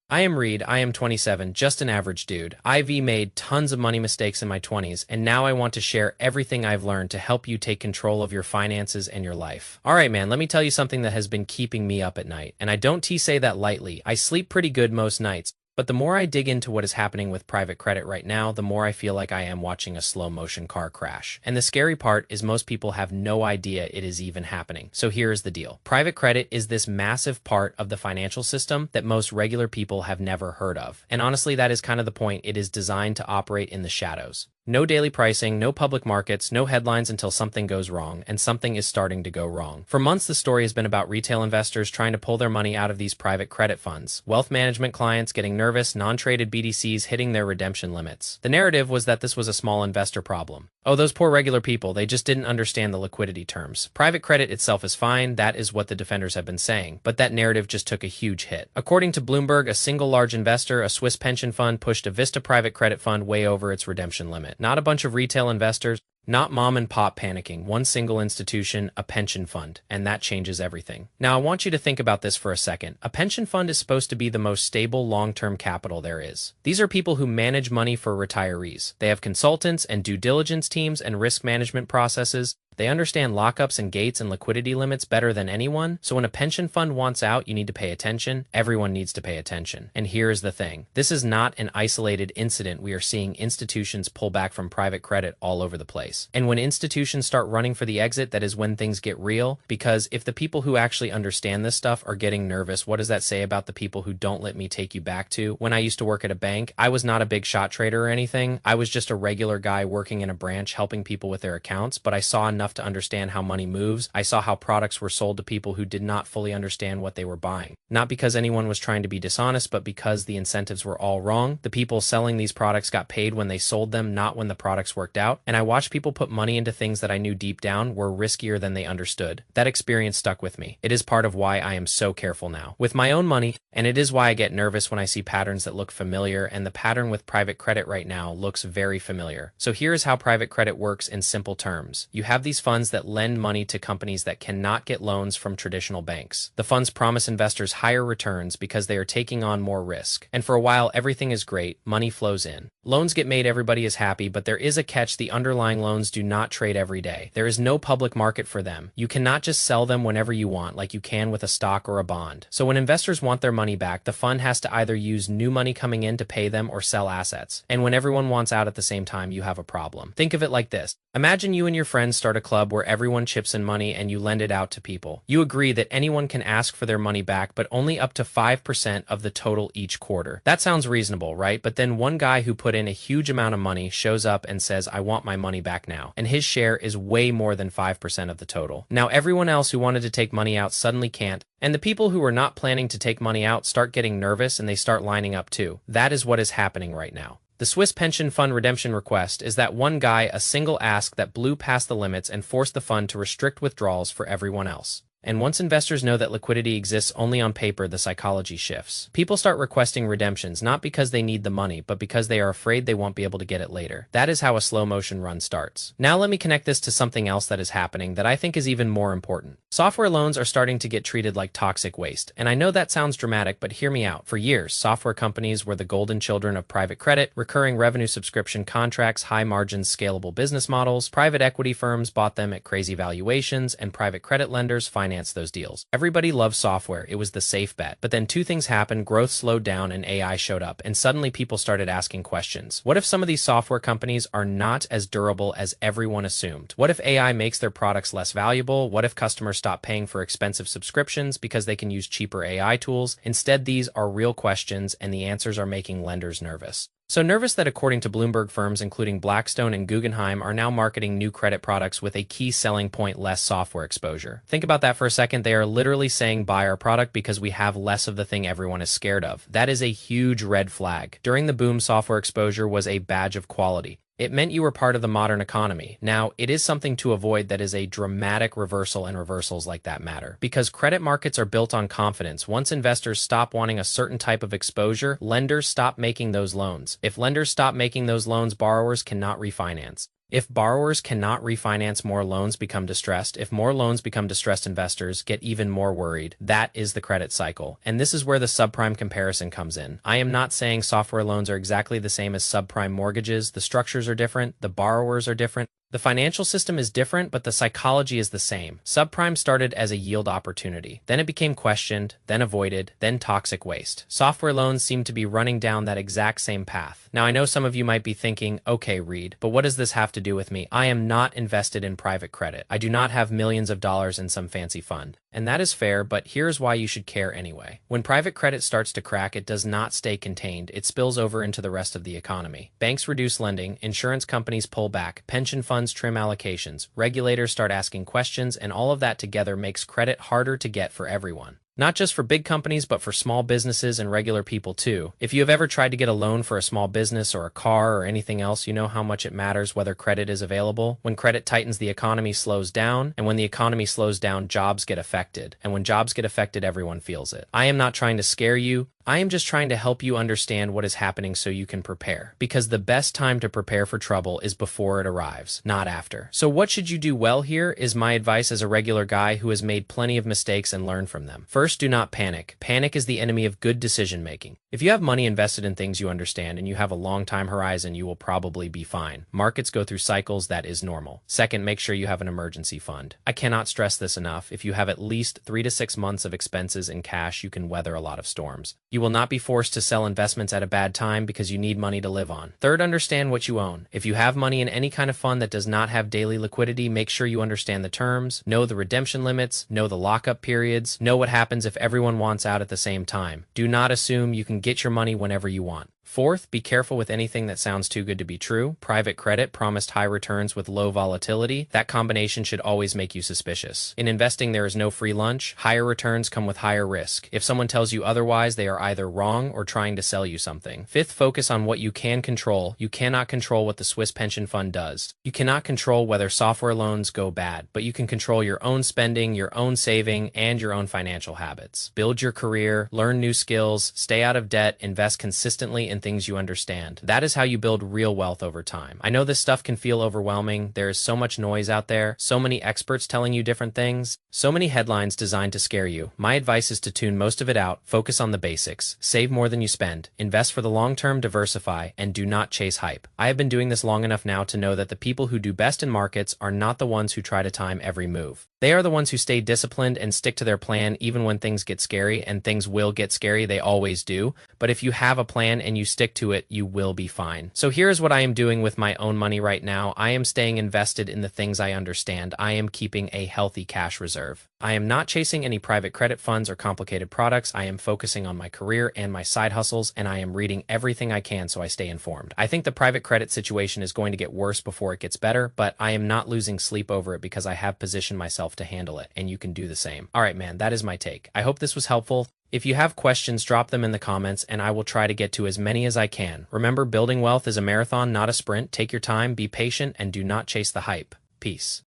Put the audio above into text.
I am Reed, I am 27, just an average dude. I've made tons of money mistakes in my 20s, and now I want to share everything I've learned to help you take control of your finances and your life. Alright man, let me tell you something that has been keeping me up at night, and I don't say that lightly. I sleep pretty good most nights. But the more I dig into what is happening with private credit right now, the more I feel like I am watching a slow-motion car crash. And the scary part is most people have no idea it is even happening. So here is the deal. Private credit is this massive part of the financial system that most regular people have never heard of. And honestly, that is kind of the point. It is designed to operate in the shadows. No daily pricing, no public markets, no headlines until something goes wrong, and something is starting to go wrong. For months, the story has been about retail investors trying to pull their money out of these private credit funds, wealth management clients getting nervous, non-traded BDCs hitting their redemption limits. The narrative was that this was a small investor problem. Oh, those poor regular people, they just didn't understand the liquidity terms. Private credit itself is fine, that is what the defenders have been saying, but that narrative just took a huge hit. According to Bloomberg, a single large investor, a Swiss pension fund, pushed a Vista private credit fund way over its redemption limit. Not a bunch of retail investors, not mom and pop panicking, one single institution, a pension fund, and that changes everything. Now I want you to think about this for a second. A pension fund is supposed to be the most stable long-term capital there is. These are people who manage money for retirees. They have consultants and due diligence teams and risk management processes. They understand lockups and gates and liquidity limits better than anyone, so when a pension fund wants out, you need to pay attention. Everyone needs to pay attention. And here's the thing. This is not an isolated incident. We are seeing institutions pull back from private credit all over the place. And when institutions start running for the exit, that is when things get real, because if the people who actually understand this stuff are getting nervous, what does that say about the people who don't let me take you back to? When I used to work at a bank, I was not a big shot trader or anything. I was just a regular guy working in a branch helping people with their accounts, but I saw enough to understand how money moves. I saw how products were sold to people who did not fully understand what they were buying. Not because anyone was trying to be dishonest, but because the incentives were all wrong. The people selling these products got paid when they sold them, not when the products worked out. And I watched people put money into things that I knew deep down were riskier than they understood. That experience stuck with me. It is part of why I am so careful now with my own money, and it is why I get nervous when I see patterns that look familiar, and the pattern with private credit right now looks very familiar. So here is how private credit works in simple terms. You have these funds that lend money to companies that cannot get loans from traditional banks. The funds promise investors higher returns because they are taking on more risk. And for a while, everything is great, money flows in. Loans get made, everybody is happy, but there is a catch. The underlying loans do not trade every day. There is no public market for them. You cannot just sell them whenever you want, like you can with a stock or a bond. So when investors want their money back, the fund has to either use new money coming in to pay them or sell assets. And when everyone wants out at the same time, you have a problem. Think of it like this. Imagine you and your friends start a club where everyone chips in money and you lend it out to people. You agree that anyone can ask for their money back, but only up to 5% of the total each quarter. That sounds reasonable, right? But then one guy who put in a huge amount of money shows up and says, I want my money back now. And his share is way more than 5% of the total. Now everyone else who wanted to take money out suddenly can't, and the people who were not planning to take money out start getting nervous and they start lining up too. That is what is happening right now. The Swiss pension fund redemption request is that one guy, a single ask that blew past the limits and forced the fund to restrict withdrawals for everyone else. And once investors know that liquidity exists only on paper, the psychology shifts. People start requesting redemptions, not because they need the money, but because they are afraid they won't be able to get it later. That is how a slow motion run starts. Now let me connect this to something else that is happening that I think is even more important. Software loans are starting to get treated like toxic waste. And I know that sounds dramatic, but hear me out. For years, software companies were the golden children of private credit, recurring revenue subscription contracts, high margins, scalable business models. Private equity firms bought them at crazy valuations, and private credit lenders financed those deals. Everybody loved software. It was the safe bet. But then two things happened. Growth slowed down and AI showed up. And suddenly people started asking questions. What if some of these software companies are not as durable as everyone assumed? What if AI makes their products less valuable? What if customers stop paying for expensive subscriptions because they can use cheaper AI tools? Instead, these are real questions, and the answers are making lenders nervous. So nervous that according to Bloomberg, firms including Blackstone and Guggenheim are now marketing new credit products with a key selling point: less software exposure. Think about that for a second. They are literally saying buy our product because we have less of the thing everyone is scared of. That is a huge red flag. During the boom, software exposure was a badge of quality. It meant you were part of the modern economy. Now, it is something to avoid that is a dramatic reversal, and reversals like that matter. Because credit markets are built on confidence. Once investors stop wanting a certain type of exposure, lenders stop making those loans. If lenders stop making those loans, borrowers cannot refinance. If borrowers cannot refinance, more loans become distressed. If more loans become distressed, investors get even more worried. That is the credit cycle. And this is where the subprime comparison comes in. I am not saying software loans are exactly the same as subprime mortgages. The structures are different. The borrowers are different. The financial system is different, but the psychology is the same. Subprime started as a yield opportunity. Then it became questioned, then avoided, then toxic waste. Software loans seem to be running down that exact same path. Now, I know some of you might be thinking, okay, Reed, but what does this have to do with me? I am not invested in private credit. I do not have millions of dollars in some fancy fund. And that is fair, but here's why you should care anyway. When private credit starts to crack, it does not stay contained. It spills over into the rest of the economy. Banks reduce lending, insurance companies pull back, pension funds trim allocations, regulators start asking questions, and all of that together makes credit harder to get for everyone. Not just for big companies, but for small businesses and regular people too. If you have ever tried to get a loan for a small business or a car or anything else, you know how much it matters whether credit is available. When credit tightens, the economy slows down, and when the economy slows down, jobs get affected. And when jobs get affected, everyone feels it. I am not trying to scare you. I am just trying to help you understand what is happening so you can prepare. Because the best time to prepare for trouble is before it arrives, not after. So what should you do well here is my advice as a regular guy who has made plenty of mistakes and learned from them. First, do not panic. Panic is the enemy of good decision making. If you have money invested in things you understand and you have a long time horizon, you will probably be fine. Markets go through cycles, that is normal. Second, make sure you have an emergency fund. I cannot stress this enough. If you have at least 3 to 6 months of expenses in cash, you can weather a lot of storms. You will not be forced to sell investments at a bad time because you need money to live on. Third, understand what you own. If you have money in any kind of fund that does not have daily liquidity, make sure you understand the terms, know the redemption limits, know the lockup periods, know what happens if everyone wants out at the same time. Do not assume you can get your money whenever you want. Fourth, be careful with anything that sounds too good to be true. Private credit promised high returns with low volatility. That combination should always make you suspicious. In investing, there is no free lunch. Higher returns come with higher risk. If someone tells you otherwise, they are either wrong or trying to sell you something. Fifth, focus on what you can control. You cannot control what the Swiss pension fund does. You cannot control whether software loans go bad, but you can control your own spending, your own saving, and your own financial habits. Build your career, learn new skills, stay out of debt, invest consistently in things you understand. That is how you build real wealth over time. I know this stuff can feel overwhelming. There is so much noise out there, so many experts telling you different things, so many headlines designed to scare you. My advice is to tune most of it out, focus on the basics, save more than you spend, invest for the long term, diversify, and do not chase hype. I have been doing this long enough now to know that the people who do best in markets are not the ones who try to time every move. They are the ones who stay disciplined and stick to their plan even when things get scary, and things will get scary, they always do. But if you have a plan and you stick to it, you will be fine. So here's what I am doing with my own money right now. I am staying invested in the things I understand. I am keeping a healthy cash reserve. I am not chasing any private credit funds or complicated products. I am focusing on my career and my side hustles, and I am reading everything I can so I stay informed. I think the private credit situation is going to get worse before it gets better, but I am not losing sleep over it because I have positioned myself to handle it, and you can do the same. All right, man, that is my take. I hope this was helpful. If you have questions, drop them in the comments, and I will try to get to as many as I can. Remember, building wealth is a marathon, not a sprint. Take your time, be patient, and do not chase the hype. Peace.